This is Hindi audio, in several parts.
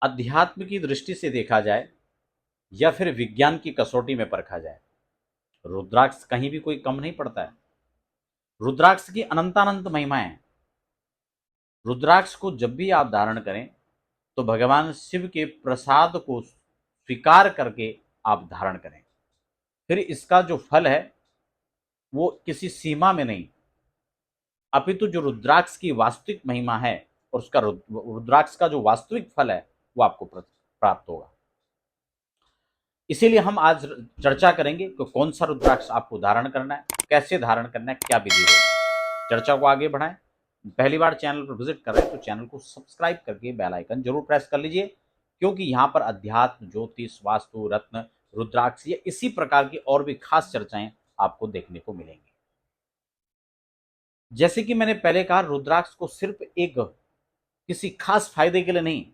अध्यात्म की दृष्टि से देखा जाए या फिर विज्ञान की कसौटी में परखा जाए, रुद्राक्ष कहीं भी कोई कम नहीं पड़ता है। रुद्राक्ष की अनंतानंत महिमाएं हैं। रुद्राक्ष को जब भी आप धारण करें तो भगवान शिव के प्रसाद को स्वीकार करके आप धारण करें। फिर इसका जो फल है वो किसी सीमा में नहीं, अपितु जो रुद्राक्ष की वास्तविक महिमा है और उसका रुद्राक्ष का जो वास्तविक फल है वो आपको प्राप्त होगा। इसीलिए हम आज चर्चा करेंगे कि कौन सा रुद्राक्ष आपको धारण करना है, कैसे धारण करना है, क्या विधि होगी। चर्चा को आगे बढ़ाएं। पहली बार चैनल पर विजिट कर रहे हैं तो चैनल को सब्सक्राइब करके बेल आइकन जरूर प्रेस कर लीजिए, क्योंकि यहाँ पर अध्यात्म, ज्योतिष, वास्तु, रत्न, रुद्राक्ष या इसी प्रकार की और भी खास चर्चाएं आपको देखने को मिलेंगी। जैसे कि मैंने पहले कहा, रुद्राक्ष को सिर्फ एक किसी खास फायदे के लिए नहीं,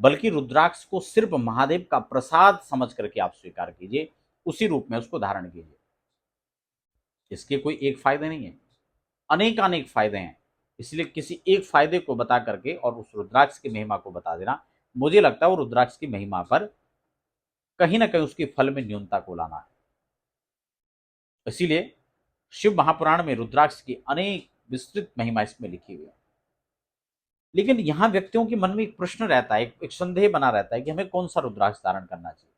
बल्कि रुद्राक्ष को सिर्फ महादेव का प्रसाद समझ करके आप स्वीकार कीजिए, उसी रूप में उसको धारण कीजिए। इसके कोई एक फायदे नहीं है, अनेक फायदे हैं। इसलिए किसी एक फायदे को बता करके और उस रुद्राक्ष की महिमा को बता देना, मुझे लगता है वो रुद्राक्ष की महिमा पर कहीं ना कहीं उसके फल में न्यूनता को लाना है। इसीलिए शिव महापुराण में रुद्राक्ष की अनेक विस्तृत महिमा इसमें लिखी हुई है। लेकिन यहां व्यक्तियों के मन में एक प्रश्न रहता है, एक संदेह बना रहता है कि हमें कौन सा रुद्राक्ष धारण करना चाहिए।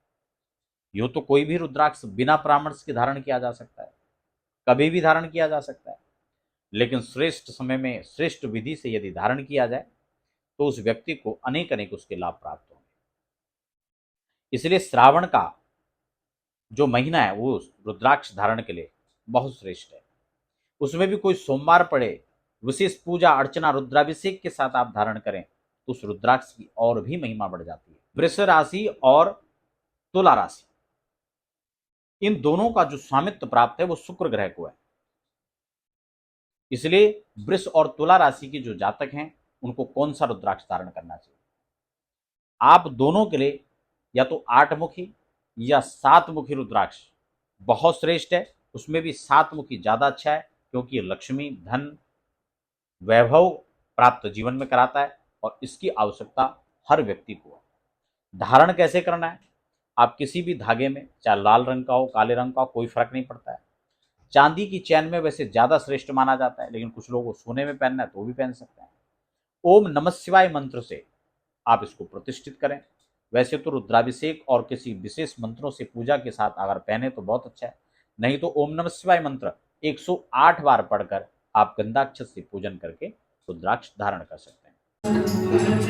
यूं तो कोई भी रुद्राक्ष बिना परामर्श के धारण किया जा सकता है, कभी भी धारण किया जा सकता है, लेकिन श्रेष्ठ समय में श्रेष्ठ विधि से यदि धारण किया जाए तो उस व्यक्ति को अनेक उसके लाभ प्राप्त होंगे। इसलिए श्रावण का जो महीना है वो रुद्राक्ष धारण के लिए बहुत श्रेष्ठ है। उसमें भी कोई सोमवार पड़े, विशेष पूजा अर्चना रुद्राभिषेक के साथ आप धारण करें तो उस रुद्राक्ष की और भी महिमा बढ़ जाती है। वृष राशि और तुला राशि, इन दोनों का जो स्वामित्व प्राप्त है वो शुक्र ग्रह को है। इसलिए वृष और तुला राशि के जो जातक हैं उनको कौन सा रुद्राक्ष धारण करना चाहिए? आप दोनों के लिए या तो 8 मुखी या 7 मुखी रुद्राक्ष बहुत श्रेष्ठ है। उसमें भी 7 मुखी ज्यादा अच्छा है, क्योंकि लक्ष्मी, धन, वैभव प्राप्त जीवन में कराता है और इसकी आवश्यकता हर व्यक्ति को है। धारण कैसे करना है? आप किसी भी धागे में, चाहे लाल रंग का हो, काले रंग का हो, कोई फर्क नहीं पड़ता है। चांदी की चैन में वैसे ज्यादा श्रेष्ठ माना जाता है, लेकिन कुछ लोगों को सोने में पहनना है तो वो भी पहन सकते हैं। ओम नमः शिवाय मंत्र से आप इसको प्रतिष्ठित करें। वैसे तो रुद्राभिषेक और किसी विशेष मंत्रों से पूजा के साथ अगर पहने तो बहुत अच्छा है, नहीं तो ओम नमः शिवाय मंत्र 108 बार पढ़कर आप गंधाक्षत से पूजन करके रुद्राक्ष धारण कर सकते हैं।